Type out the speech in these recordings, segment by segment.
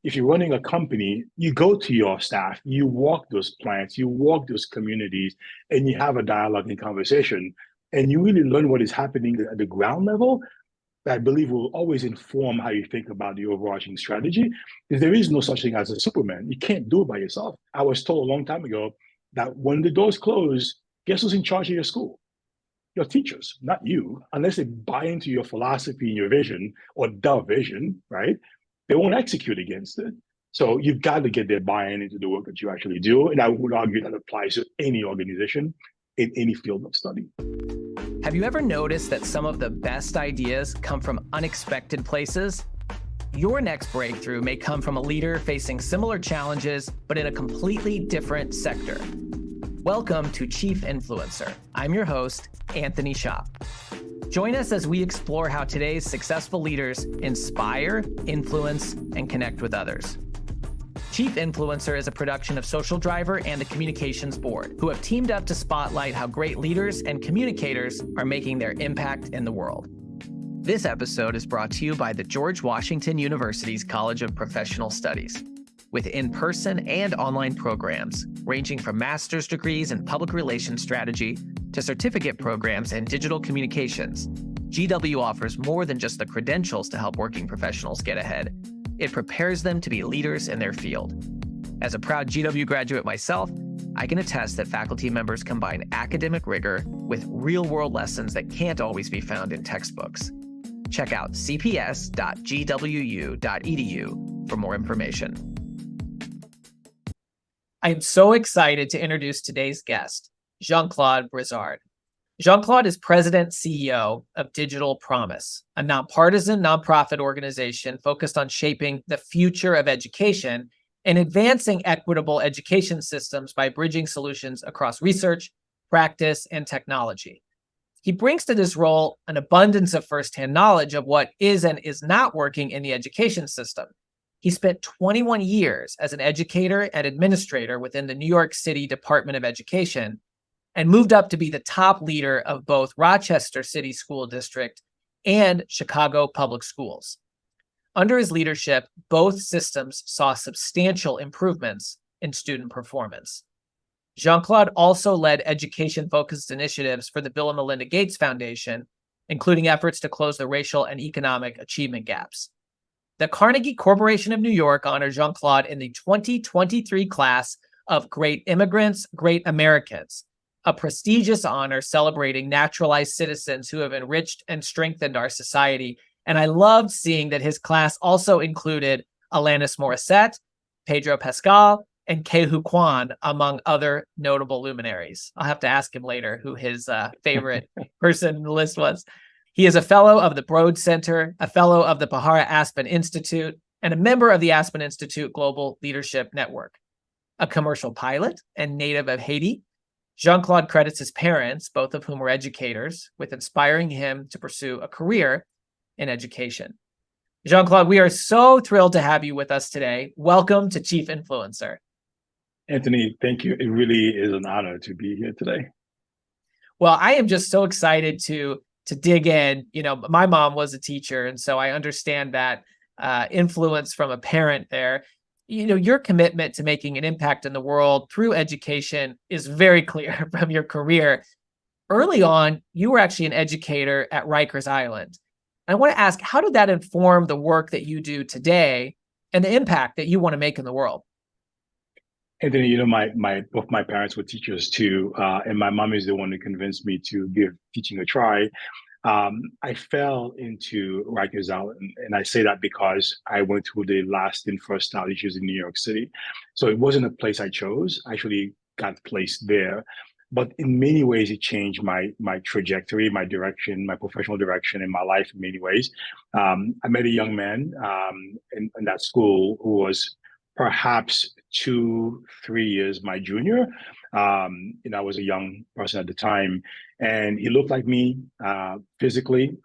If you're running a company, you go to your staff, you walk those plants, you walk those communities, and you have a dialogue and conversation, and you really learn what is happening at the ground level. That I believe will always inform how you think about the overarching strategy. Because there is no such thing as a Superman. You can't do it by yourself. I was told a long time ago that when the doors close, guess who's in charge of your school? Your teachers, not you, unless they buy into your philosophy and your vision or the vision, right? They won't execute against it. So you've got to get their buy-in into the work that you actually do. And I would argue that applies to any organization in any field of study. Have you ever noticed that some of the best ideas come from unexpected places? Your next breakthrough may come from a leader facing similar challenges, but in a completely different sector. Welcome to Chief Influencer. I'm your host, Anthony Shop. Join us as we explore how today's successful leaders inspire, influence, and connect with others. Chief Influencer is a production of Social Driver and the Communications Board, who have teamed up to spotlight how great leaders and communicators are making their impact in the world. This episode is brought to you by the George Washington University's College of Professional Studies. With in-person and online programs, ranging from master's degrees in public relations strategy to certificate programs in digital communications, GW offers more than just the credentials to help working professionals get ahead. It prepares them to be leaders in their field. As a proud GW graduate myself, I can attest that faculty members combine academic rigor with real-world lessons that can't always be found in textbooks. Check out cps.gwu.edu for more information. I am so excited to introduce today's guest, Jean-Claude Brizard. Jean-Claude is president CEO of Digital Promise, a nonpartisan nonprofit organization focused on shaping the future of education and advancing equitable education systems by bridging solutions across research, practice, and technology. He brings to this role an abundance of firsthand knowledge of what is and is not working in the education system. He spent 21 years as an educator and administrator within the New York City Department of Education and moved up to be the top leader of both Rochester City School District and Chicago Public Schools. Under his leadership, both systems saw substantial improvements in student performance. Jean-Claude also led education-focused initiatives for the Bill and Melinda Gates Foundation, including efforts to close the racial and economic achievement gaps. The Carnegie Corporation of New York honored Jean-Claude in the 2023 class of Great Immigrants, Great Americans, a prestigious honor celebrating naturalized citizens who have enriched and strengthened our society. And I loved seeing that his class also included Alanis Morissette, Pedro Pascal, and Kehu Kwan, among other notable luminaries. I'll have to ask him later who his favorite person in the list was. He is a fellow of the Broad Center, a fellow of the Pahara Aspen Institute, and a member of the Aspen Institute Global Leadership Network. A commercial pilot and native of Haiti, Jean-Claude credits his parents, both of whom were educators, with inspiring him to pursue a career in education. Jean-Claude, we are so thrilled to have you with us today. Welcome to Chief Influencer. Anthony, thank you. It really is an honor to be here today. Well, I am just so excited to dig in. You know, my mom was a teacher, and so I understand that influence from a parent there. You know, your commitment to making an impact in the world through education is very clear from your career. Early on, you were actually an educator at Rikers Island. And I want to ask, how did that inform the work that you do today and the impact that you want to make in the world? Anthony, you know, both my parents were teachers too, and my mom is the one who convinced me to give teaching a try. I fell into Rikers Island, and I say that because I went through the last and first outages in New York City. So it wasn't a place I chose. I actually got placed there. But in many ways, it changed my trajectory, my direction, my professional direction in my life in many ways. I met a young man in that school who was perhaps 2-3 years my junior. I was a young person at the time, and he looked like me physically,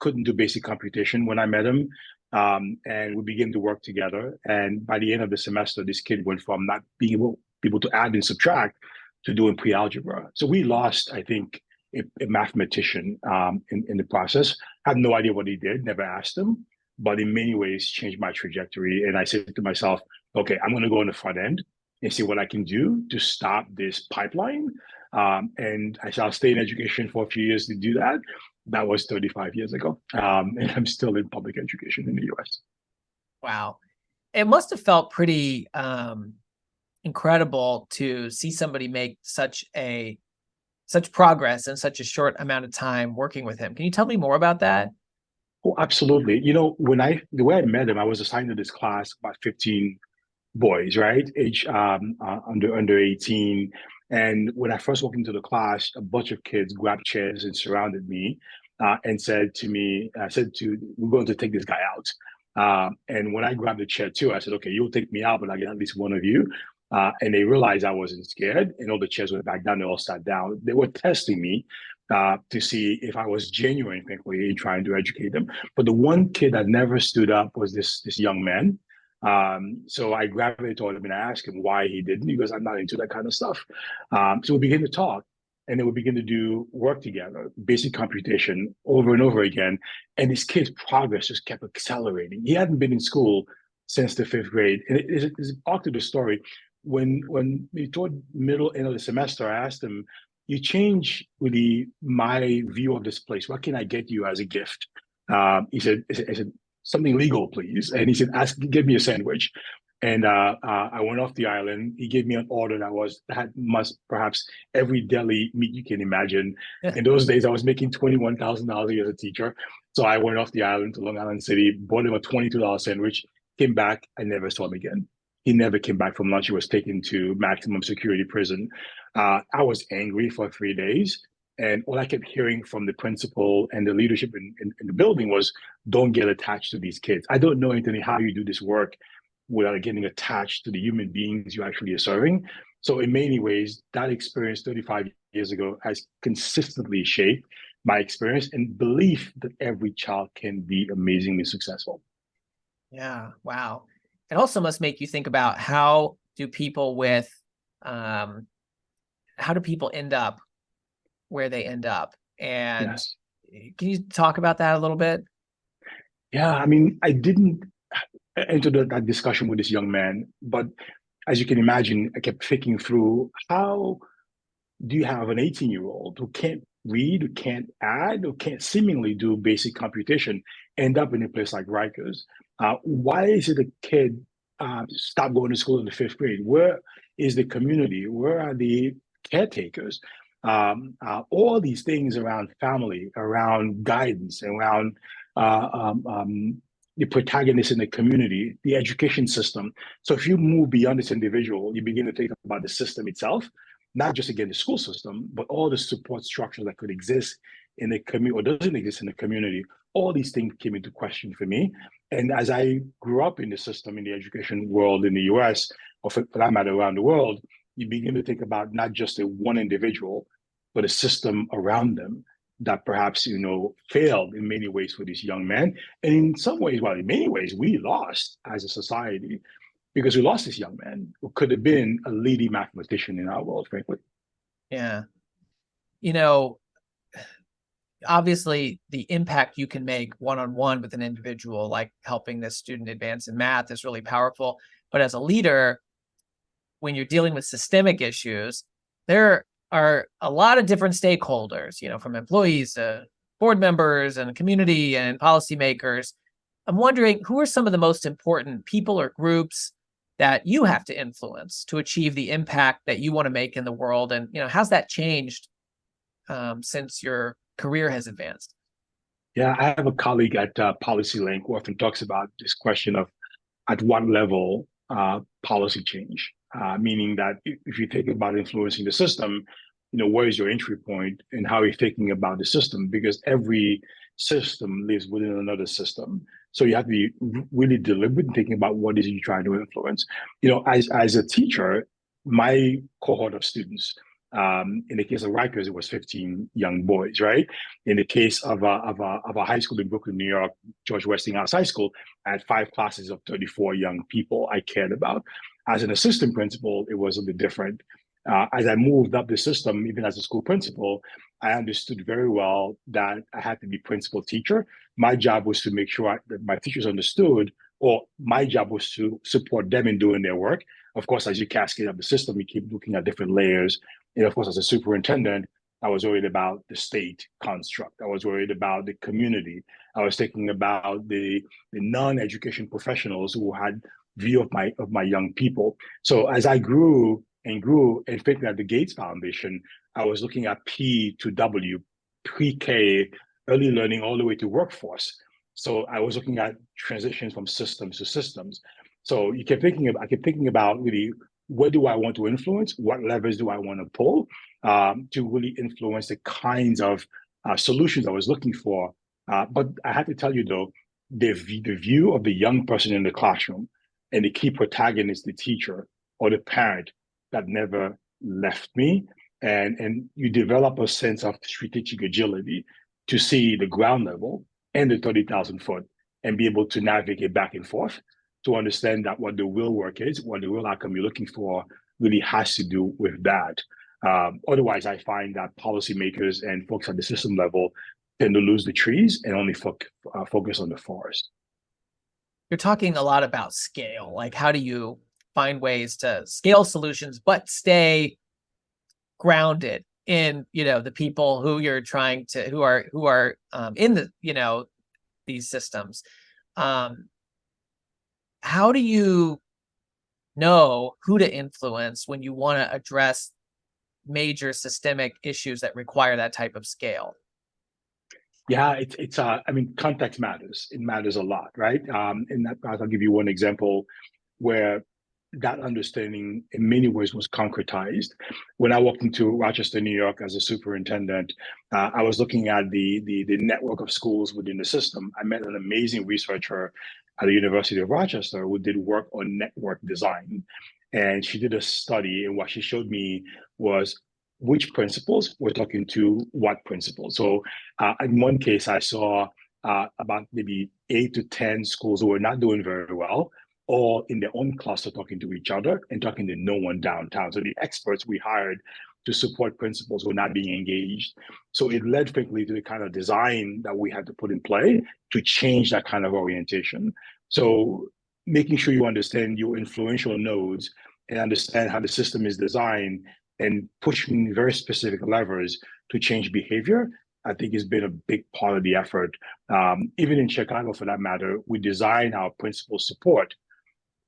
couldn't do basic computation when I met him. And we began to work together. And by the end of the semester, this kid went from not being able to add and subtract to doing pre-algebra. So we lost, I think, a mathematician in the process. Had no idea what he did, never asked him. but in many ways changed my trajectory. And I said to myself, okay, I'm going to go on the front end and see what I can do to stop this pipeline. And I shall stay in education for a few years to do that. That was 35 years ago. And I'm still in public education in the US. Wow. It must have felt pretty incredible to see somebody make such progress in such a short amount of time working with him. Can you tell me more about that? Oh, absolutely. You know, the way I met him, I was assigned to this class about 15 boys, right? Age under 18. And when I first walked into the class, a bunch of kids grabbed chairs and surrounded me and said to me, we're going to take this guy out. And when I grabbed the chair too, I said, okay, you'll take me out, but I get at least one of you. And they realized I wasn't scared, and all the chairs went back down. They all sat down. They were testing me to see if I was genuine, frankly, in trying to educate them. But the one kid that never stood up was this young man. So I gravitated toward him and I asked him why he didn't. He goes, I'm not into that kind of stuff. So we began to talk, and then we began to do work together, basic computation over and over again. And this kid's progress just kept accelerating. He hadn't been in school since the fifth grade. And it's back to the story. When we toward middle end of the semester, I asked him, you change really my view of this place. What can I get you as a gift? He said, something legal, please. And he said, give me a sandwich. And I went off the island. He gave me an order that must perhaps every deli meat you can imagine. Yeah. In those days, I was making $21,000 a year as a teacher. So I went off the island to Long Island City, bought him a $22 sandwich, came back, I never saw him again. He never came back from lunch. He was taken to maximum security prison. I was angry for 3 days. And all I kept hearing from the principal and the leadership in the building was, don't get attached to these kids. I don't know, Anthony, how you do this work without getting attached to the human beings you actually are serving. So in many ways, that experience 35 years ago has consistently shaped my experience and belief that every child can be amazingly successful. Yeah, wow. It also must make you think about how do people end up where they end up? And Yes. Can you talk about that a little bit? Yeah, I mean, I didn't enter that discussion with this young man, but as you can imagine, I kept thinking through, how do you have an 18-year-old who can't read, who can't add, who can't seemingly do basic computation, end up in a place like Rikers? Why is it a kid stop going to school in the fifth grade? Where is the community? Where are the caretakers? All these things around family, around guidance, around the protagonists in the community, the education system. So if you move beyond this individual, you begin to think about the system itself, not just again the school system, but all the support structures that could exist in the community or doesn't exist in the community. All these things came into question for me. And as I grew up in the system, in the education world in the US, or for that matter around the world, you begin to think about not just a one individual, but a system around them that perhaps, failed in many ways for this young man. And in some ways, well, in many ways, we lost as a society because we lost this young man who could have been a leading mathematician in our world, frankly. Yeah. Obviously the impact you can make one-on-one with an individual, like helping this student advance in math, is really powerful. But as a leader, when you're dealing with systemic issues, there are a lot of different stakeholders, from employees to board members and community and policymakers. I'm wondering, who are some of the most important people or groups that you have to influence to achieve the impact that you want to make in the world? And, how's that changed since your career has advanced? Yeah, I have a colleague at PolicyLink who often talks about this question of at what level policy change, meaning that if you think about influencing the system, where is your entry point and how are you thinking about the system? Because every system lives within another system. So you have to be really deliberate in thinking about what is it you're trying to influence. As a teacher, my cohort of students, in the case of Rikers, it was 15 young boys, right? In the case of a high school in Brooklyn, New York, George Westinghouse High School, I had 5 classes of 34 young people I cared about. As an assistant principal, it was a bit different. As I moved up the system, even as a school principal, I understood very well that I had to be principal teacher. My job was to make sure that my teachers understood, or my job was to support them in doing their work. Of course, as you cascade up the system, you keep looking at different layers. And of course, as a superintendent, I was worried about the state construct. I was worried about the community. I was thinking about the non-education professionals who had view of my young people. So as I grew and thinking at the Gates Foundation, I was looking at P to W, pre-K, early learning, all the way to workforce. So I was looking at transitions from systems to systems. So I kept thinking about really, what do I want to influence? What levers do I want to pull to really influence the kinds of solutions I was looking for? But I had to tell you though, the view of the young person in the classroom and the key protagonist, the teacher or the parent, that never left me. And you develop a sense of strategic agility to see the ground level and the 30,000 foot and be able to navigate back and forth to understand that what the real work is, what the real outcome you're looking for really has to do with that. Otherwise, I find that policymakers and folks at the system level tend to lose the trees and only focus on the forest. You're talking a lot about scale. Like, how do you find ways to scale solutions, but stay grounded in, the people who you're trying to, who are in the, these systems. How do you know who to influence when you want to address major systemic issues that require that type of scale? Yeah, it's I mean, context matters. It matters a lot, right? In that, I'll give you one example where that understanding in many ways was concretized. When I walked into Rochester, New York as a superintendent, I was looking at the network of schools within the system. I met an amazing researcher at the University of Rochester who did work on network design. And she did a study, and what she showed me was which principals were talking to what principals. So in one case, I saw about maybe 8 to 10 schools who were not doing very well, all in their own cluster talking to each other and talking to no one downtown. So the experts we hired to support principals were not being engaged. So it led frankly to the kind of design that we had to put in play to change that kind of orientation. So making sure you understand your influential nodes and understand how the system is designed and pushing very specific levers to change behavior, I think has been a big part of the effort. Even in Chicago, for that matter, we design our principal support.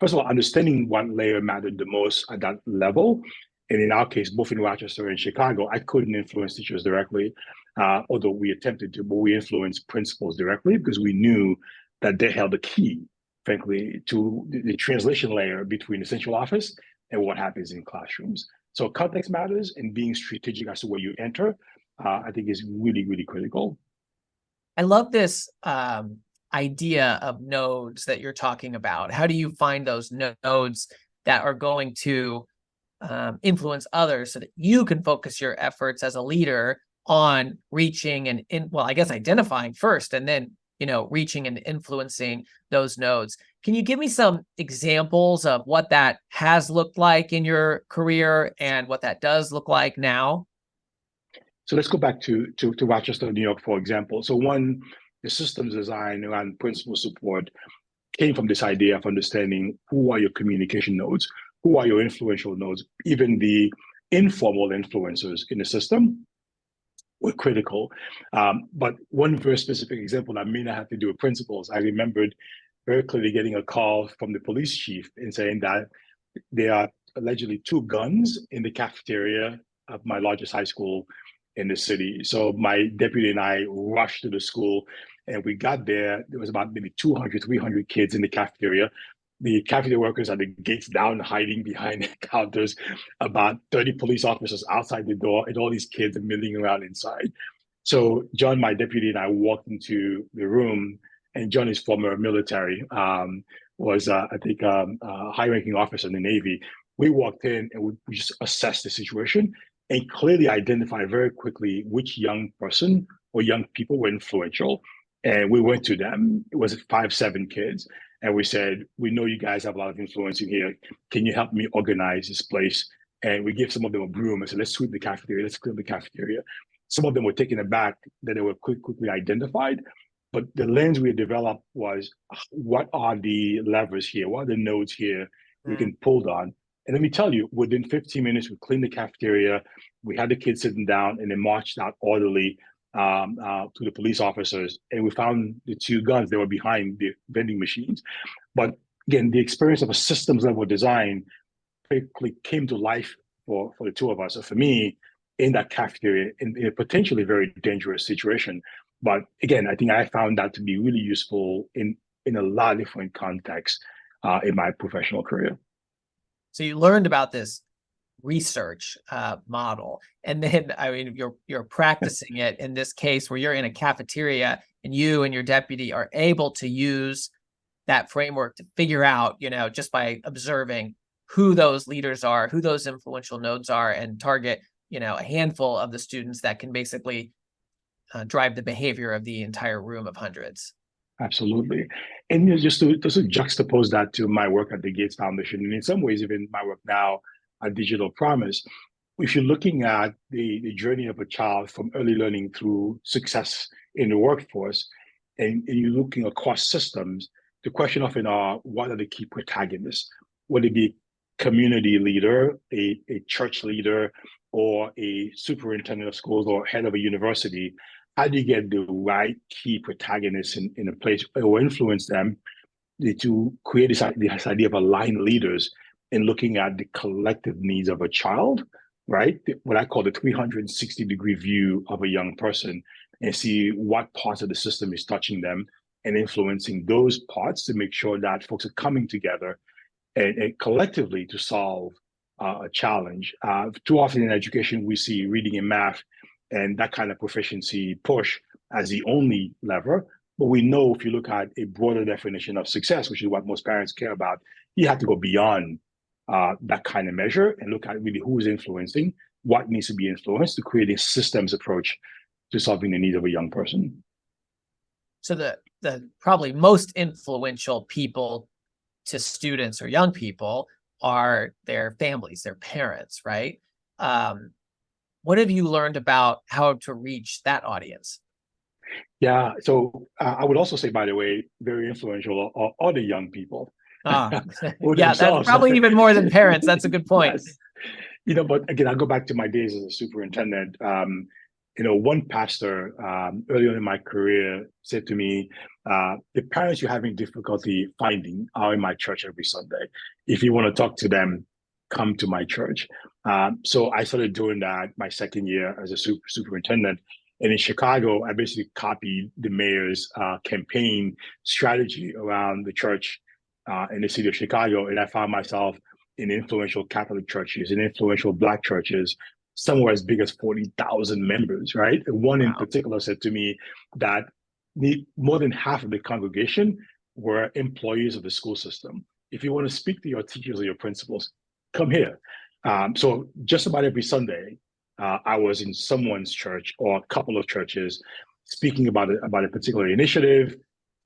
First of all, understanding what layer mattered the most at that level. And in our case, both in Rochester and Chicago, I couldn't influence teachers directly, although we attempted to, but we influenced principals directly because we knew that they held the key, frankly, to the translation layer between the central office and what happens in classrooms. So context matters, and being strategic as to where you enter, I think is really, really critical. I love this idea of nodes that you're talking about. How do you find those nodes that are going to influence others so that you can focus your efforts as a leader on reaching and I guess identifying first, and then reaching and influencing those nodes. Can you give me some examples of what that has looked like in your career and what that does look like now? So let's go back to Rochester, New York, for example. So one, the systems design around principal support came from this idea of understanding who are your communication nodes, who are your influential nodes, even the informal influencers in the system were critical. But one very specific example that may not have to do with principals, I remembered very clearly getting a call from the police chief and saying that there are allegedly 2 guns in the cafeteria of my largest high school in the city. So my deputy and I rushed to the school, and we got there. There was about maybe 200, 300 kids in the cafeteria. The cafeteria workers at the gates down, hiding behind the counters, about 30 police officers outside the door, and all these kids milling around inside. So John, my deputy, and I walked into the room, and John is former military, was I think a high-ranking officer in the Navy. We walked in and we just assessed the situation and clearly identified very quickly which young person or young people were influential. And we went to them. It was 5, 7 kids. And we said, we know you guys have a lot of influence in here. Can you help me organize this place? And we gave some of them a broom and said, let's sweep the cafeteria, let's clear the cafeteria. Some of them were taken aback that they were quickly identified. But the lens we developed was, what are the levers here? What are the nodes here we can pull on? And let me tell you, within 15 minutes, we cleaned the cafeteria. We had the kids sitting down, and they marched out orderly to the police officers. And we found the two guns that were behind the vending machines. But again, the experience of a systems level design quickly came to life for the two of us. So for me, in that cafeteria, in a potentially very dangerous situation. But again, I think I found that to be really useful in a lot of different contexts in my professional career. So you learned about this research model, and then I mean you're practicing it in this case where you're in a cafeteria and you and your deputy are able to use that framework to figure out, just by observing who those leaders are, who those influential nodes are, and target, a handful of the students that can basically drive the behavior of the entire room of hundreds. Absolutely. And just to juxtapose that to my work at the Gates Foundation, and in some ways, even my work now at Digital Promise, if you're looking at the journey of a child from early learning through success in the workforce, and you're looking across systems, the question often are, what are the key protagonists? Whether it be community leader, a church leader, or a superintendent of schools or head of a university, how do you get the right key protagonists in a place or influence them to create this idea of aligned leaders in looking at the collective needs of a child, right? What I call the 360-degree view of a young person, and see what parts of the system is touching them and influencing those parts to make sure that folks are coming together and collectively to solve a challenge. Too often in education, we see reading and math and that kind of proficiency push as the only lever. But we know if you look at a broader definition of success, which is what most parents care about, you have to go beyond that kind of measure and look at really who's influencing, what needs to be influenced to create a systems approach to solving the needs of a young person. So the probably most influential people to students or young people are their families, their parents, right? What have you learned about how to reach that audience? Yeah, so I would also say, by the way, very influential are the young people. Yeah, that's probably even more than parents. That's a good point. Yes. But again, I'll go back to my days as a superintendent. One pastor early on in my career said to me, the parents you're having difficulty finding are in my church every Sunday. If you want to talk to them, come to my church. So I started doing that my second year as a superintendent. And in Chicago, I basically copied the mayor's campaign strategy around the church in the city of Chicago. And I found myself in influential Catholic churches, in influential Black churches, somewhere as big as 40,000 members, right? And one in particular said to me that more than half of the congregation were employees of the school system. If you want to speak to your teachers or your principals, come here. So just about every Sunday, I was in someone's church or a couple of churches speaking about a particular initiative,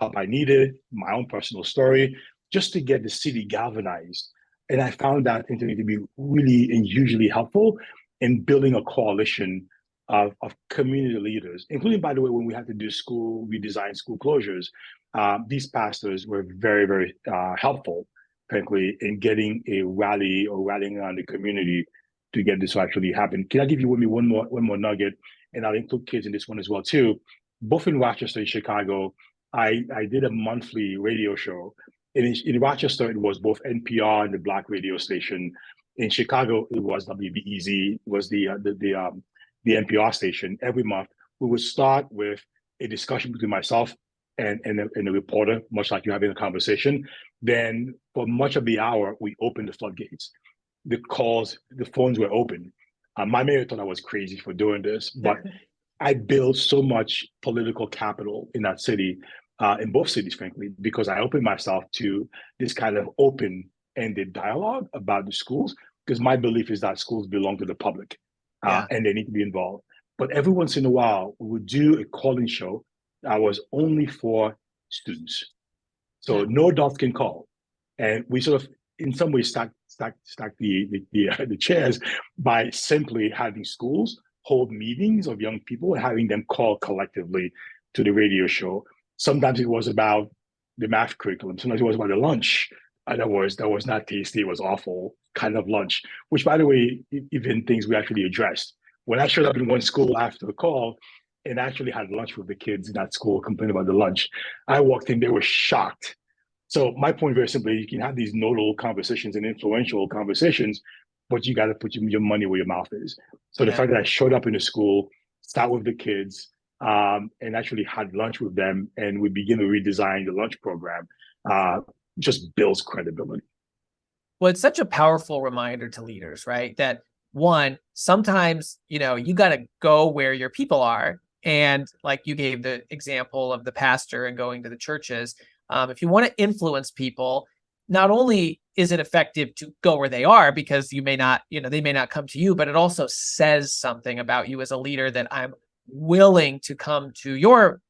help I needed, my own personal story, just to get the city galvanized. And I found that to be really and hugely helpful in building a coalition of community leaders, including, by the way, when we had to do redesign school closures, these pastors were very, very helpful, frankly, in getting a rallying around the community to get this to actually happen. Can I give you one more nugget? And I'll include kids in this one as well, too. Both in Rochester and Chicago, I did a monthly radio show. And in Rochester, it was both NPR and the Black radio station. In Chicago, it was WBEZ, was the NPR station. Every month, we would start with a discussion between myself and a reporter, much like you're having a conversation. Then for much of the hour, we opened the floodgates. The phones were open. My mayor thought I was crazy for doing this, but I built so much political capital in that city, in both cities, frankly, because I opened myself to this kind of open-ended dialogue about the schools, because my belief is that schools belong to the public and they need to be involved. But every once in a while, we would do a call-in show that was only for students. So no adults can call. And we sort of, in some ways, stack the chairs by simply having schools hold meetings of young people and having them call collectively to the radio show. Sometimes it was about the math curriculum. Sometimes it was about the lunch. That was not tasty. It was awful kind of lunch, which, by the way, even things we actually addressed. When I showed up in one school after the call and actually had lunch with the kids in that school, complaining about the lunch, I walked in, they were shocked. So my point very simply, you can have these nodal conversations and influential conversations, but you got to put your money where your mouth is. So the fact that I showed up in the school, sat with the kids, and actually had lunch with them, and we begin to redesign the lunch program, just builds credibility. Well, it's such a powerful reminder to leaders, right? That one, sometimes, you got to go where your people are. And like you gave the example of the pastor and going to the churches, if you want to influence people, not only is it effective to go where they are because you may not, they may not come to you, but it also says something about you as a leader that I'm willing to come to your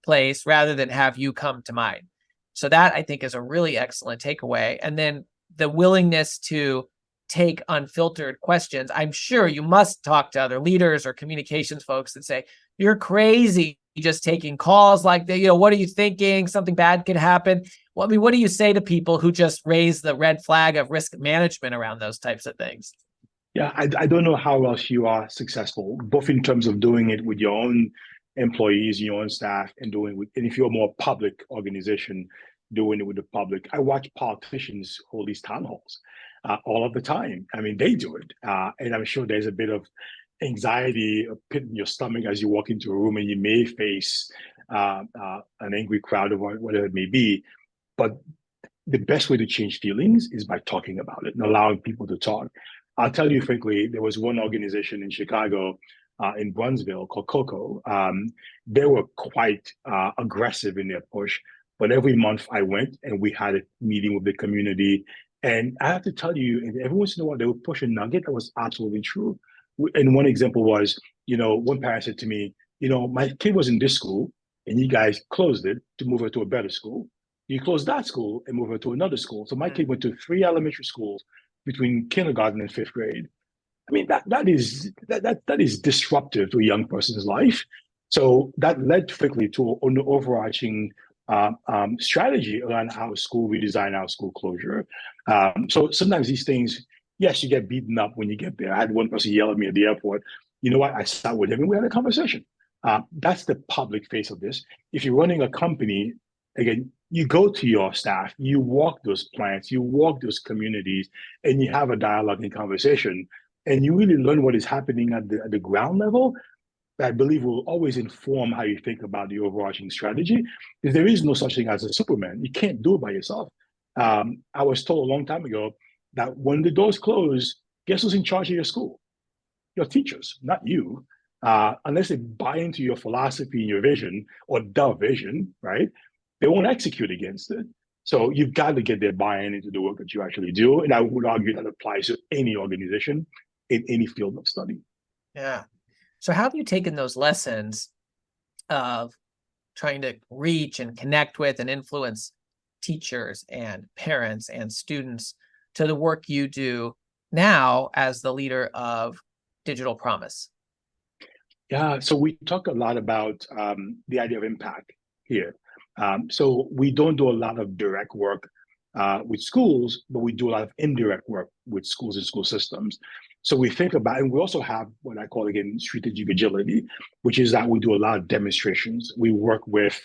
place rather than have you come to mine. So that I think is a really excellent takeaway. And then the willingness to take unfiltered questions. I'm sure you must talk to other leaders or communications folks that say, you're crazy just taking calls like that. What are you thinking? Something bad could happen. Well, I mean, what do you say to people who just raise the red flag of risk management around those types of things? Yeah, I don't know how else you are successful, both in terms of doing it with your own employees, your own staff, and and if you're a more public organization, doing it with the public. I watch politicians hold these town halls all of the time. I mean, they do it. And I'm sure there's a bit of anxiety, a pit in your stomach as you walk into a room and you may face an angry crowd or whatever it may be. But the best way to change feelings is by talking about it and allowing people to talk. I'll tell you frankly, there was one organization in Chicago, in Brunsville called COCO. They were quite aggressive in their push, but every month I went and we had a meeting with the community. And I have to tell you, every once in a while, they would push a nugget that was absolutely true. And one example was, one parent said to me, my kid was in this school and you guys closed it to move her to a better school. You closed that school and move her to another school. So my kid went to 3 elementary schools between kindergarten and 5th grade. I mean, that is disruptive to a young person's life. So that led quickly to an overarching strategy around our school redesign, our school closure. So sometimes these things, yes, you get beaten up when you get there. I had one person yell at me at the airport. You know what? I sat with him and we had a conversation. That's the public face of this. If you're running a company, again, you go to your staff, you walk those plants, you walk those communities, and you have a dialogue and conversation, and you really learn what is happening at the ground level. That I believe will always inform how you think about the overarching strategy, because there is no such thing as a Superman. You can't do it by yourself. I was told a long time ago that when the doors close, guess who's in charge of your school? Your teachers, not you. Unless they buy into your philosophy and your vision or the vision, right? They won't execute against it. So you've got to get their buy-in into the work that you actually do. And I would argue that applies to any organization in any field of study. Yeah. So how have you taken those lessons of trying to reach and connect with and influence teachers and parents and students to the work you do now as the leader of Digital Promise? Yeah, so we talk a lot about the idea of impact here. So we don't do a lot of direct work with schools, but we do a lot of indirect work with schools and school systems. So we think about, and we also have what I call, again, strategic agility, which is that we do a lot of demonstrations. We work with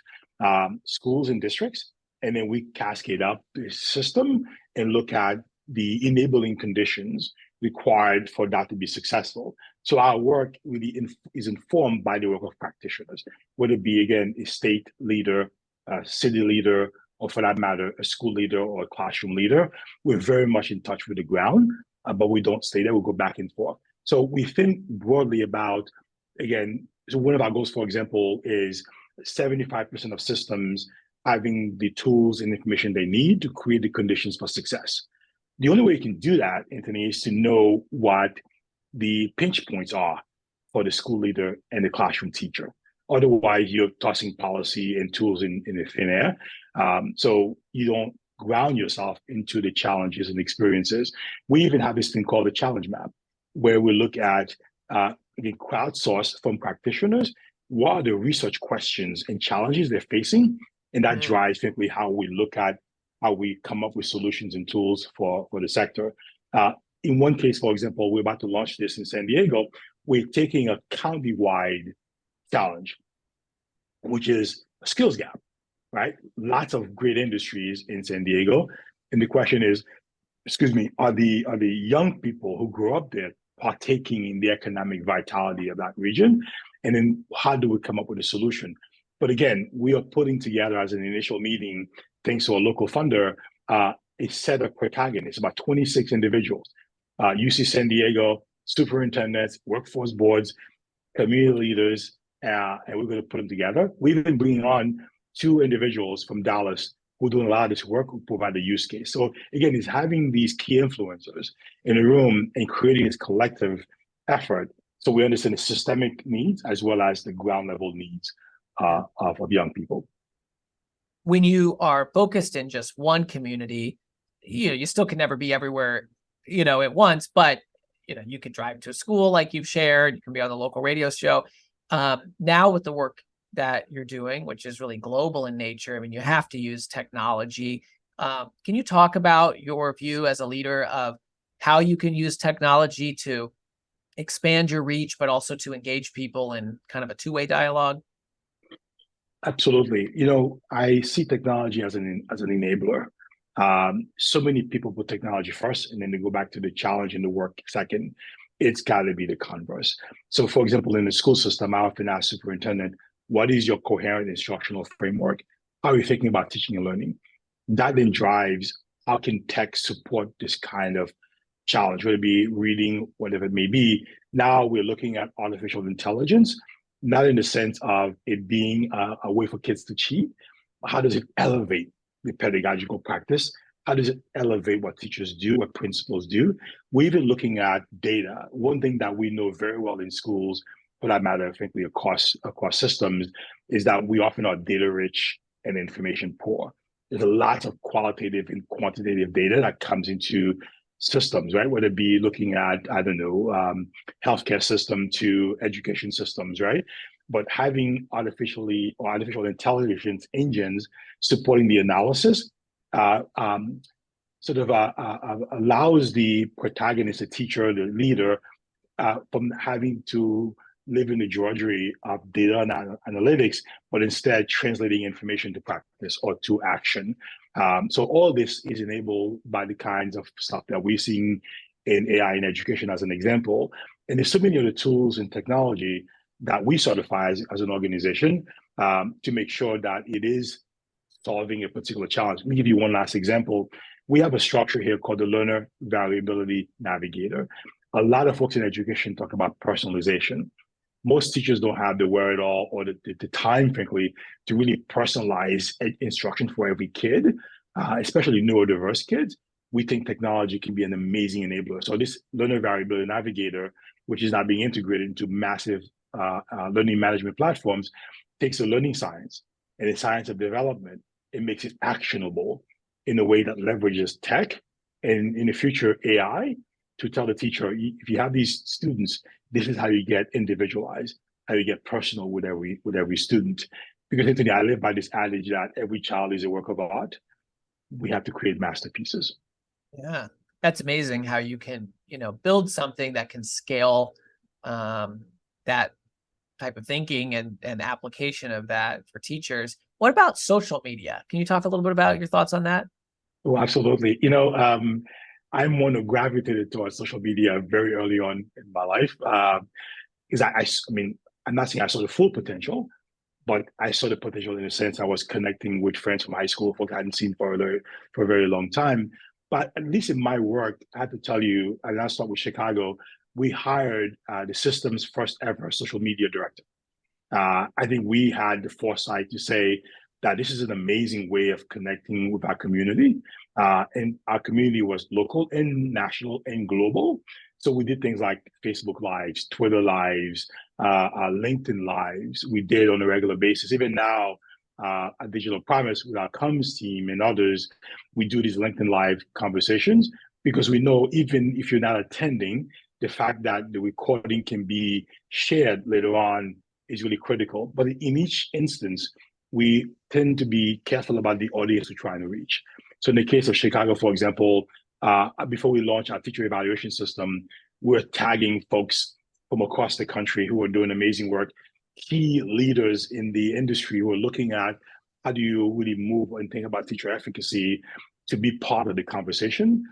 schools and districts, and then we cascade up the system and look at the enabling conditions required for that to be successful. So our work really is informed by the work of practitioners, whether it be, again, a state leader, a city leader, or for that matter, a school leader or a classroom leader. We're very much in touch with the ground, but we don't stay there. We go back and forth. So we think broadly about, again, so one of our goals, for example, is 75% of systems having the tools and information they need to create the conditions for success. The only way you can do that, Anthony, is to know what the pinch points are for the school leader and the classroom teacher. Otherwise, you're tossing policy and tools in the thin air. So you don't ground yourself into the challenges and experiences. We even have this thing called the challenge map, where we look at again, crowdsource from practitioners what are the research questions and challenges they're facing, and that drives simply how we look at how we come up with solutions and tools for the sector. In one case, for example, we're about to launch this in San Diego. We're taking a county-wide challenge, which is a skills gap, right? Lots of great industries in San Diego. And the question is, are the young people who grow up there partaking in the economic vitality of that region? And then how do we come up with a solution? But again, we are putting together as an initial meeting, thanks to a local funder, a set of protagonists, about 26 individuals, UC San Diego, superintendents, workforce boards, community leaders, and we're going to put them together. We've been bringing on 2 individuals from Dallas who are doing a lot of this work, who provide the use case. So again, it's having these key influencers in a room and creating this collective effort so we understand the systemic needs as well as the ground level needs of young people. When you are focused in just one community, you still can never be everywhere, at once, but you could drive to a school like you've shared, you can be on the local radio show. Now with the work that you're doing, which is really global in nature, I mean, you have to use technology. Can you talk about your view as a leader of how you can use technology to expand your reach, but also to engage people in kind of a two-way dialogue? Absolutely. I see technology as an enabler. So many people put technology first, and then they go back to the challenge and the work second. It's got to be the converse. So, for example, in the school system, I often ask superintendent, what is your coherent instructional framework? How are you thinking about teaching and learning? That then drives how can tech support this kind of challenge, whether it be reading, whatever it may be. Now we're looking at artificial intelligence, not in the sense of it being a way for kids to cheat. How does it elevate the pedagogical practice? How does it elevate what teachers do, what principals do? We're even looking at data. One thing that we know very well in schools, for that matter, frankly, across systems, is that we often are data rich and information poor. There's a lot of qualitative and quantitative data that comes into systems, right? Whether it be looking at, healthcare system to education systems, right? But having artificial intelligence engines supporting the analysis allows the protagonist, the teacher, the leader, from having to live in the drudgery of data and analytics, but instead translating information to practice or to action. So all this is enabled by the kinds of stuff that we're seeing in AI in education as an example. And there's so many other tools and technology that we certify as an organization to make sure that it is solving a particular challenge. Let me give you one last example. We have a structure here called the Learner Variability Navigator. A lot of folks in education talk about personalization. Most teachers don't have the wherewithal or the time, frankly, to really personalize instruction for every kid, especially neurodiverse kids. We think technology can be an amazing enabler. So this Learner Variability Navigator, which is now being integrated into massive learning management platforms, takes the learning science and the science of development and makes it actionable in a way that leverages tech and in the future AI to tell the teacher, if you have these students, this is how you get individualized, how you get personal with every student. Because Anthony, I live by this adage that every child is a work of art. We have to create masterpieces. Yeah, that's amazing how you can, build something that can scale that type of thinking and application of that for teachers. What about social media? Can you talk a little bit about your thoughts on that? Oh, absolutely. I'm one who gravitated towards social media very early on in my life. Because I'm not saying I saw the full potential, but I saw the potential in the sense I was connecting with friends from high school, folks I hadn't seen for a very long time. But at least in my work, I have to tell you, and I'll start with Chicago, we hired the system's first ever social media director. I think we had the foresight to say that this is an amazing way of connecting with our community. And our community was local and national and global. So we did things like Facebook Lives, Twitter Lives, LinkedIn Lives. We did on a regular basis. Even now, at Digital Promise with our comms team and others, we do these LinkedIn Live conversations because we know even if you're not attending, the fact that the recording can be shared later on is really critical. But in each instance, we tend to be careful about the audience we're trying to reach. So in the case of Chicago, for example, before we launched our teacher evaluation system, we're tagging folks from across the country who are doing amazing work, key leaders in the industry who are looking at how do you really move and think about teacher efficacy to be part of the conversation.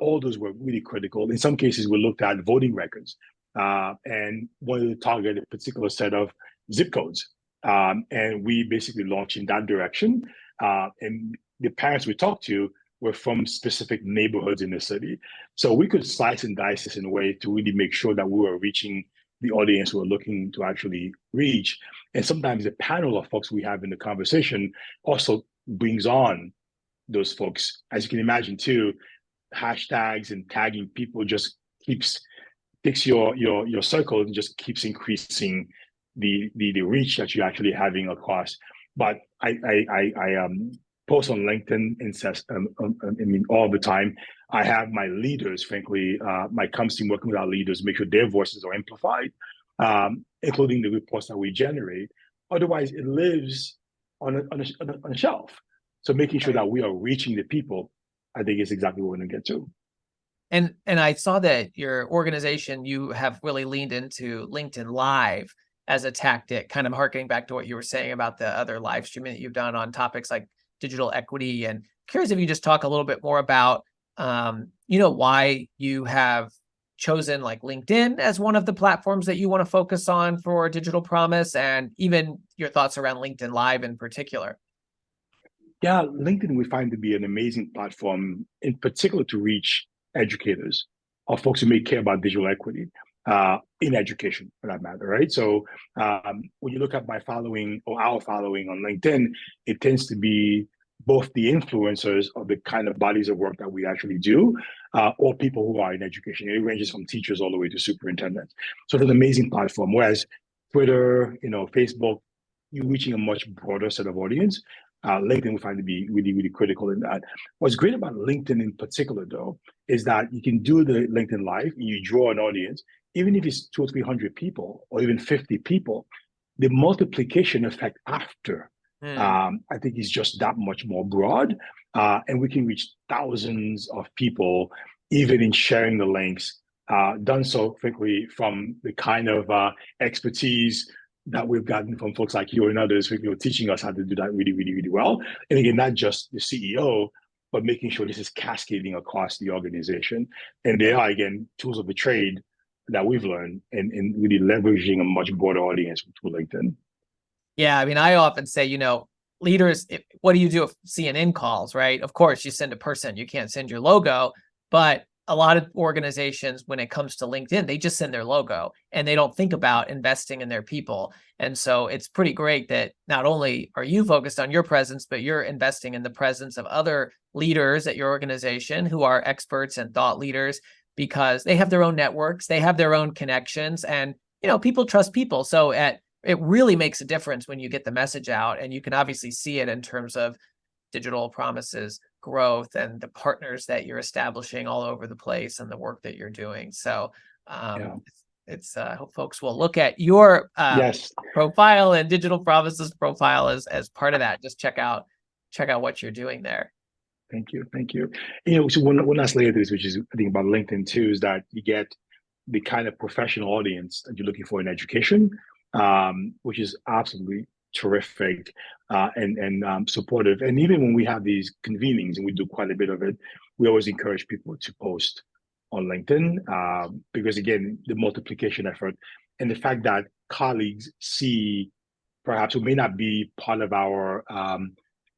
All those were really critical. In some cases, we looked at voting records and wanted to target a particular set of zip codes. And we basically launched in that direction. And the parents we talked to were from specific neighborhoods in the city. So we could slice and dice this in a way to really make sure that we were reaching the audience we were looking to actually reach. And sometimes the panel of folks we have in the conversation also brings on those folks. As you can imagine too, hashtags and tagging people just takes your circle and just keeps increasing the reach that you're actually having across. But I post on LinkedIn all the time. I have my leaders, frankly, my comms team working with our leaders, make sure their voices are amplified, including the reports that we generate. Otherwise, it lives on a shelf. So making sure that we are reaching the people, I think is exactly what we're going to get to. And I saw that your organization, you have really leaned into LinkedIn Live as a tactic, kind of harkening back to what you were saying about the other live streaming that you've done on topics like digital equity. And curious if you just talk a little bit more about, why you have chosen like LinkedIn as one of the platforms that you want to focus on for Digital Promise, and even your thoughts around LinkedIn Live in particular. Yeah, LinkedIn we find to be an amazing platform, in particular to reach educators or folks who may care about digital equity in education, for that matter, right? So when you look at my following or our following on LinkedIn, it tends to be both the influencers of the kind of bodies of work that we actually do, or people who are in education. It ranges from teachers all the way to superintendents. So it's an amazing platform. Whereas Twitter, Facebook, you're reaching a much broader set of audience. LinkedIn we find to be really, really critical in that. What's great about LinkedIn in particular, though, is that you can do the LinkedIn Live, you draw an audience, even if it's 200 or 300 people, or even 50 people, the multiplication effect after, I think is just that much more broad. And we can reach thousands of people, even in sharing the links, done so, frankly, from the kind of expertise that we've gotten from folks like you and others who are teaching us how to do that really, really, really well. And again, not just the CEO, but making sure this is cascading across the organization. And they are, again, tools of the trade that we've learned in really leveraging a much broader audience through LinkedIn. Yeah, I mean, I often say, leaders, what do you do with CNN calls, right? Of course, you send a person, you can't send your logo, but a lot of organizations, when it comes to LinkedIn, they just send their logo and they don't think about investing in their people. And so it's pretty great that not only are you focused on your presence, but you're investing in the presence of other leaders at your organization who are experts and thought leaders, because they have their own networks, they have their own connections, and, people trust people. So it really makes a difference when you get the message out, and you can obviously see it in terms of Digital Promises growth and the partners that you're establishing all over the place and the work that you're doing. So it's I hope folks will look at your profile and Digital Promises profile as part of that. Just check out what you're doing there. Thank you. So one last layer to this, which is I think about LinkedIn too, is that you get the kind of professional audience that you're looking for in education, which is absolutely terrific and supportive. And even when we have these convenings, and we do quite a bit of it, we always encourage people to post on LinkedIn because, again, the multiplication effort and the fact that colleagues see, perhaps who may not be part of our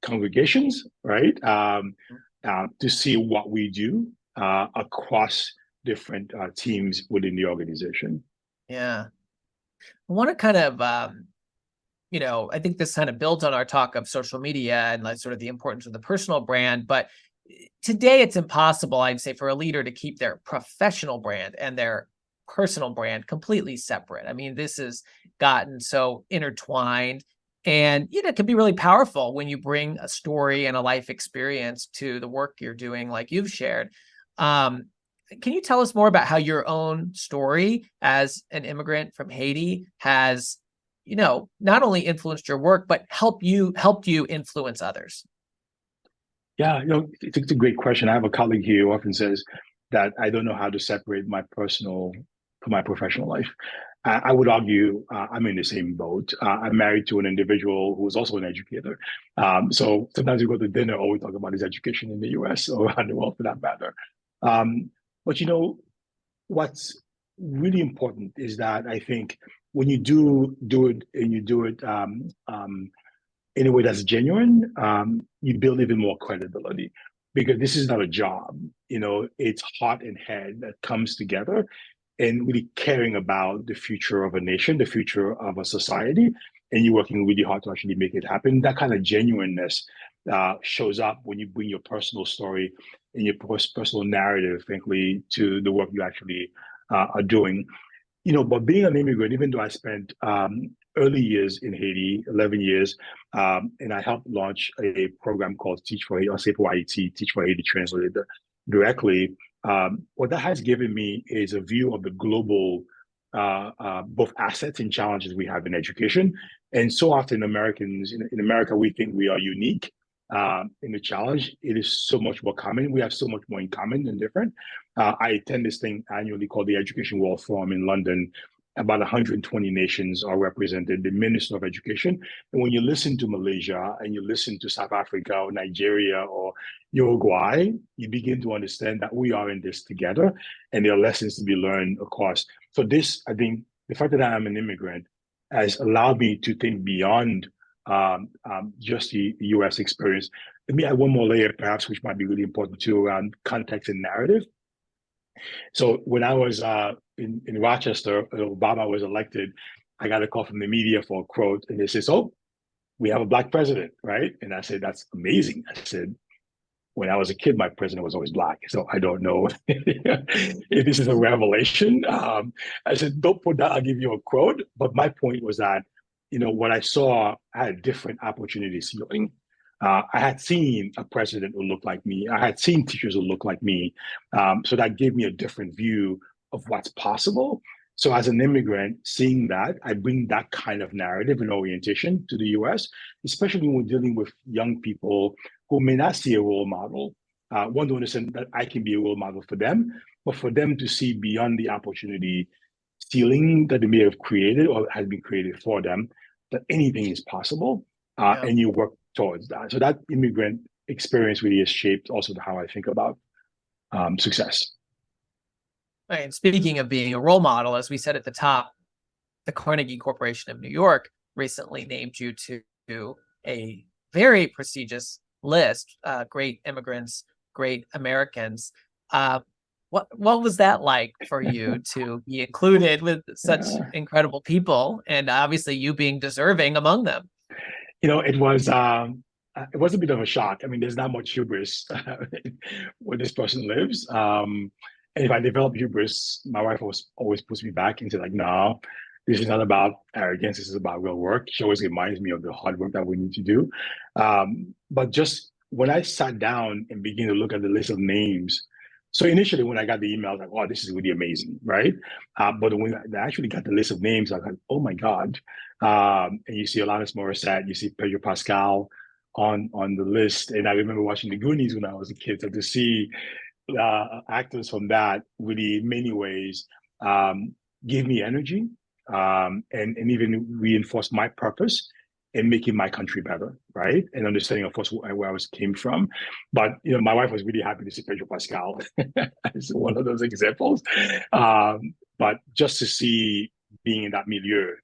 congregations, right, to see what we do across different teams within the organization. Yeah. I want to kind of I think this kind of builds on our talk of social media and like sort of the importance of the personal brand. But today it's impossible, I'd say, for a leader to keep their professional brand and their personal brand completely separate. I mean, this has gotten so intertwined, and it can be really powerful when you bring a story and a life experience to the work you're doing, like you've shared. can you tell us more about how your own story as an immigrant from Haiti has, not only influenced your work, but helped you influence others? Yeah, it's a great question. I have a colleague here who often says that I don't know how to separate my personal from my professional life. I would argue I'm in the same boat. I'm married to an individual who is also an educator. So sometimes we go to dinner, all we talk about is education in the US or around the world for that matter. Um, but what's really important is that I think when you do it and you do it in a way that's genuine, you build even more credibility because this is not a job. It's heart and head that comes together and really caring about the future of a nation, the future of a society, and you're working really hard to actually make it happen. That kind of genuineness shows up when you bring your personal story and your personal narrative, frankly, to the work you actually are doing. But being an immigrant, even though I spent early years in Haiti, 11 years, and I helped launch a program called Teach for Haiti, or say for Haiti, Teach for Haiti translated directly. What that has given me is a view of the global, both assets and challenges we have in education. And so often Americans, in America, we think we are unique in the challenge. It is so much more common. We have so much more in common than different. I attend this thing annually called the Education World Forum in London. About 120 nations are represented, the Minister of Education. And when you listen to Malaysia and you listen to South Africa or Nigeria or Uruguay, you begin to understand that we are in this together and there are lessons to be learned across. So this, I think, the fact that I'm an immigrant has allowed me to think beyond just the US experience. Let me add one more layer, perhaps, which might be really important too, around context and narrative. So when I was in Rochester, Obama was elected, I got a call from the media for a quote, and they said, "Oh, we have a Black president," right? And I said, "That's amazing." I said, "When I was a kid, my president was always Black, so I don't know if this is a revelation." I said, "Don't put that. I'll give you a quote." But my point was that, what I saw, I had different opportunity ceiling. I had seen a president who looked like me. I had seen teachers who looked like me. So that gave me a different view of what's possible. So as an immigrant, seeing that, I bring that kind of narrative and orientation to the US, especially when we're dealing with young people who may not see a role model. One, to understand that I can be a role model for them, but for them to see beyond the opportunity ceiling that they may have created or has been created for them, that anything is possible, and you work towards that. So that immigrant experience really has shaped also how I think about success. And speaking of being a role model, as we said at the top, the Carnegie Corporation of New York recently named you to a very prestigious list, Great Immigrants, Great Americans. What was that like for you to be included with such incredible people, and obviously you being deserving among them? It was a bit of a shock. I mean, there's not much hubris where this person lives. And if I develop hubris, my wife always puts me back and said, like, "No, this is not about arrogance. This is about real work." She always reminds me of the hard work that we need to do. But just when I sat down and began to look at the list of names, so initially when I got the email, I was like, "Oh, this is really amazing," right? But when I actually got the list of names, I was like, "Oh my God." And you see Alanis Morissette, you see Pedro Pascal on the list. And I remember watching the Goonies when I was a kid. So to see actors from that really in many ways gave me energy and even reinforced my purpose in making my country better, right? And understanding, of course, where I came from. But my wife was really happy to see Pedro Pascal as one of those examples. But just to see being in that milieu,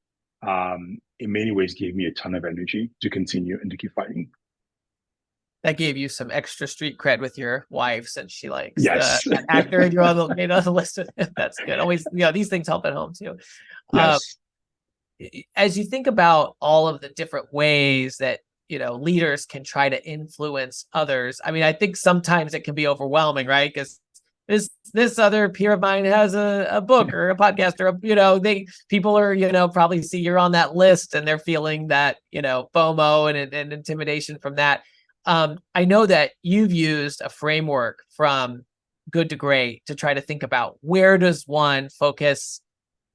in many ways gave me a ton of energy to continue and to keep fighting. That gave you some extra street cred with your wife, since she likes Yes. the actor, and you're on the list. That's good. Always, these things help at home too. Yes. As you think about all of the different ways that leaders can try to influence others, I mean, I think sometimes it can be overwhelming, right? Because this other peer of mine has a book or a podcast, or people are probably see you're on that list and they're feeling that FOMO and intimidation from that. I know that you've used a framework from Good to Great to try to think about where does one focus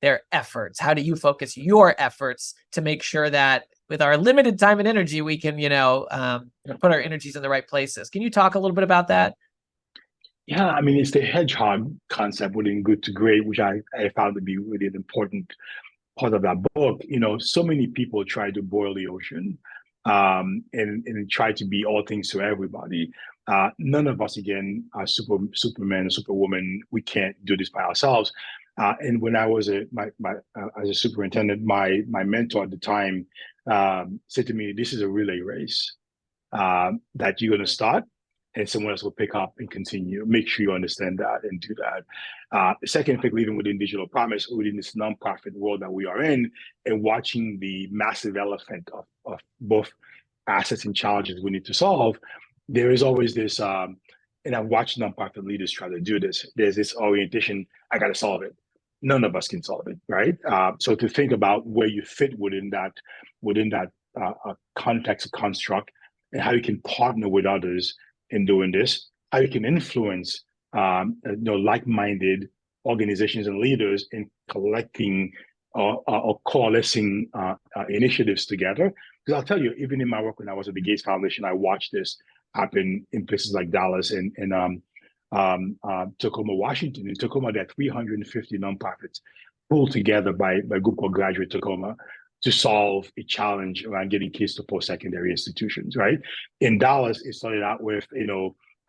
their efforts? How do you focus your efforts to make sure that with our limited time and energy, we can, put our energies in the right places? Can you talk a little bit about that? Yeah, I mean, it's the hedgehog concept within Good to Great, which I found to be really an important part of that book. So many people try to boil the ocean, and try to be all things to everybody. None of us, again, are superman or superwoman. We can't do this by ourselves. And when I was as a superintendent, my mentor at the time said to me, "This is a relay race that you're going to start, and someone else will pick up and continue. Make sure you understand that and do that." Second, quickly, even within Digital Promise, within this nonprofit world that we are in, and watching the massive elephant of both assets and challenges we need to solve, there is always this, and I've watched nonprofit leaders try to do this. There's this orientation, I got to solve it. None of us can solve it, right? So to think about where you fit within that context construct, and how you can partner with others in doing this, how you can influence like-minded organizations and leaders in collecting or coalescing initiatives together. Because I'll tell you, even in my work when I was at the Gates Foundation, I watched this happen in places like Dallas and Tacoma, Washington. In Tacoma, there are 350 nonprofits pulled together by a group called Graduate Tacoma to solve a challenge around getting kids to post-secondary institutions, right? In Dallas, it started out with,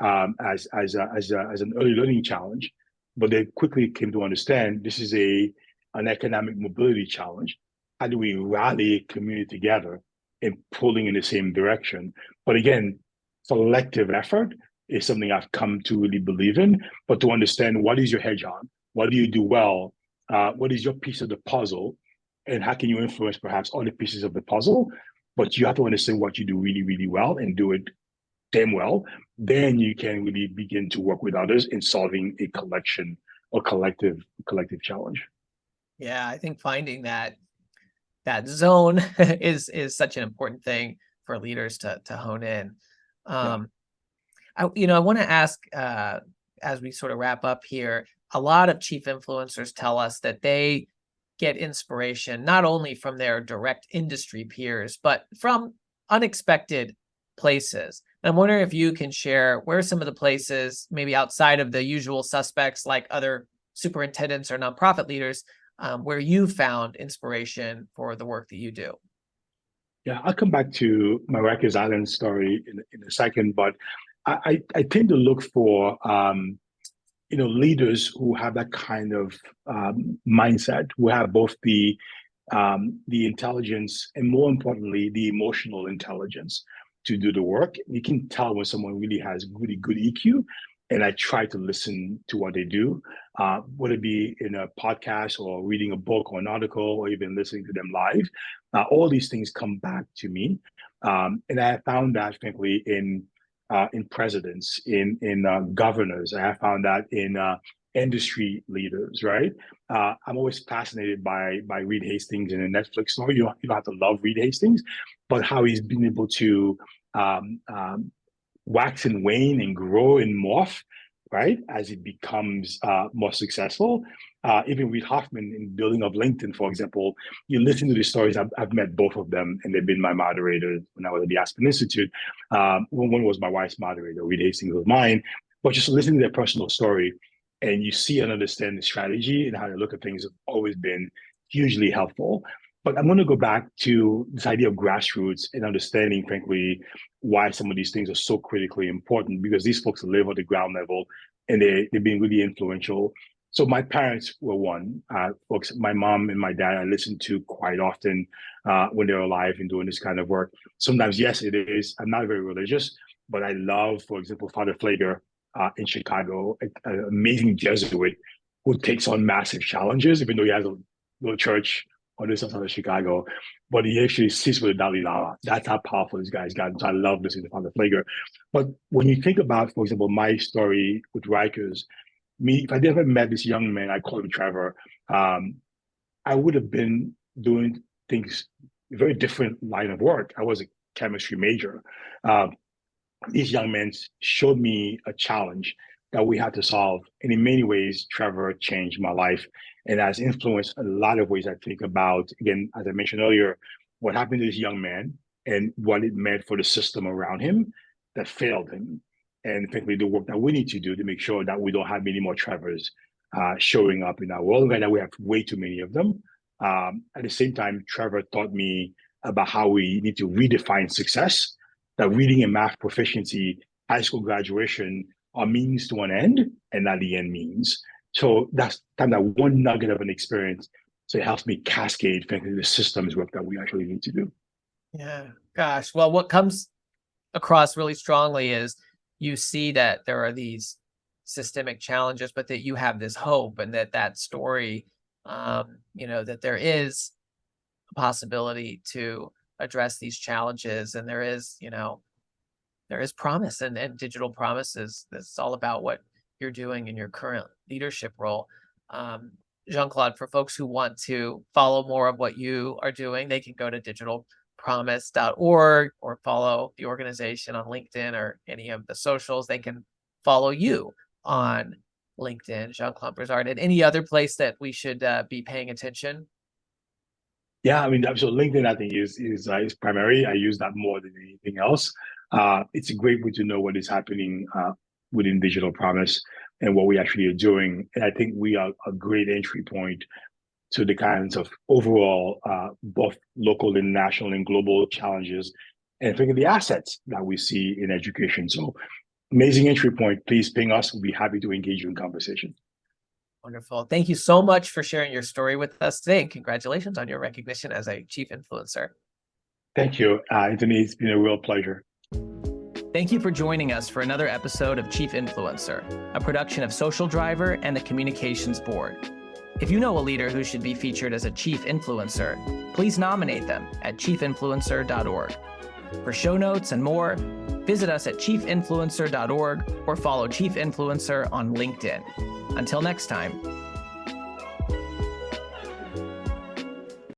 as an early learning challenge, but they quickly came to understand this is an economic mobility challenge. How do we rally community together and pulling in the same direction? But again, collective effort is something I've come to really believe in, but to understand what is your hedgehog, what do you do well, what is your piece of the puzzle, and how can you influence perhaps other pieces of the puzzle? But you have to understand what you do really, really well and do it damn well. Then you can really begin to work with others in solving a collection or collective challenge. Yeah, I think finding that zone is such an important thing for leaders to hone in. Yeah. I want to ask, as we sort of wrap up here, a lot of chief influencers tell us that they get inspiration not only from their direct industry peers, but from unexpected places. And I'm wondering if you can share where some of the places, maybe outside of the usual suspects like other superintendents or nonprofit leaders, where you found inspiration for the work that you do. Yeah, I'll come back to my Rikers Island story in a second, but I tend to look for leaders who have that kind of mindset, who have both the intelligence and, more importantly, the emotional intelligence to do the work. You can tell when someone really has really good EQ, and I try to listen to what they do, whether it be in a podcast or reading a book or an article or even listening to them live. All these things come back to me, and I found that, frankly, in presidents, in governors. I have found that in industry leaders, right? I'm always fascinated by Reed Hastings in a Netflix story. You don't have to love Reed Hastings, but how he's been able to wax and wane and grow and morph, right, as it becomes more successful. Even Reid Hoffman in building up LinkedIn, for example, you listen to the stories. I've met both of them, and they've been my moderators when I was at the Aspen Institute. One was my wife's moderator, Reed Hastings was mine. But just listening to their personal story, and you see and understand the strategy and how they look at things, have always been hugely helpful. But I'm going to go back to this idea of grassroots and understanding, frankly, why some of these things are so critically important, because these folks live at the ground level and they've been really influential. So my parents were one. Folks, my mom and my dad, I listened to quite often when they're alive and doing this kind of work. Sometimes, yes, it is. I'm not very religious, but I love, for example, Father Flager in Chicago, an amazing Jesuit who takes on massive challenges, even though he has a little church on this side of Chicago, but he actually sits with the Dalai Lama. That's how powerful this guy's got. So I love listening to Father Flager. But when you think about, for example, my story with Rikers, if I never met this young man, I call him Trevor, I would have been doing things, very different line of work. I was a chemistry major. These young men showed me a challenge that we had to solve. And in many ways, Trevor changed my life and has influenced a lot of ways I think about, again, as I mentioned earlier, what happened to this young man and what it meant for the system around him that failed him. And frankly, the work that we need to do to make sure that we don't have many more Trevors showing up in our world, right now we have way too many of them. At the same time, Trevor taught me about how we need to redefine success, that reading and math proficiency, high school graduation are means to an end and not the end means. So that's kind of that one nugget of an experience. So it helps me cascade, frankly, the systems work that we actually need to do. Yeah, gosh. Well, what comes across really strongly is you see that there are these systemic challenges, but that you have this hope, and that story, that there is a possibility to address these challenges, and there is promise, and digital promises. That's all about what you're doing in your current leadership role. Jean-Claude, for folks who want to follow more of what you are doing, they can go to digitalpromise.org or follow the organization on LinkedIn or any of the socials. They can follow you on LinkedIn, Jean-Claude Brizard. And any other place that we should be paying attention? Yeah, I mean, so LinkedIn, I think, is primary. I use that more than anything else. It's a great way to know what is happening within Digital Promise and what we actually are doing. And I think we are a great entry point to the kinds of overall, both local and national and global challenges, and thinking the assets that we see in education. So amazing entry point. Please ping us. We'll be happy to engage you in conversation. Wonderful. Thank you so much for sharing your story with us today, and congratulations on your recognition as a chief influencer. Thank you, Anthony. It's been a real pleasure. Thank you for joining us for another episode of Chief Influencer, a production of Social Driver and the Communications Board. If you know a leader who should be featured as a chief influencer, please nominate them at chiefinfluencer.org. For show notes and more, visit us at chiefinfluencer.org or follow Chief Influencer on LinkedIn. Until next time.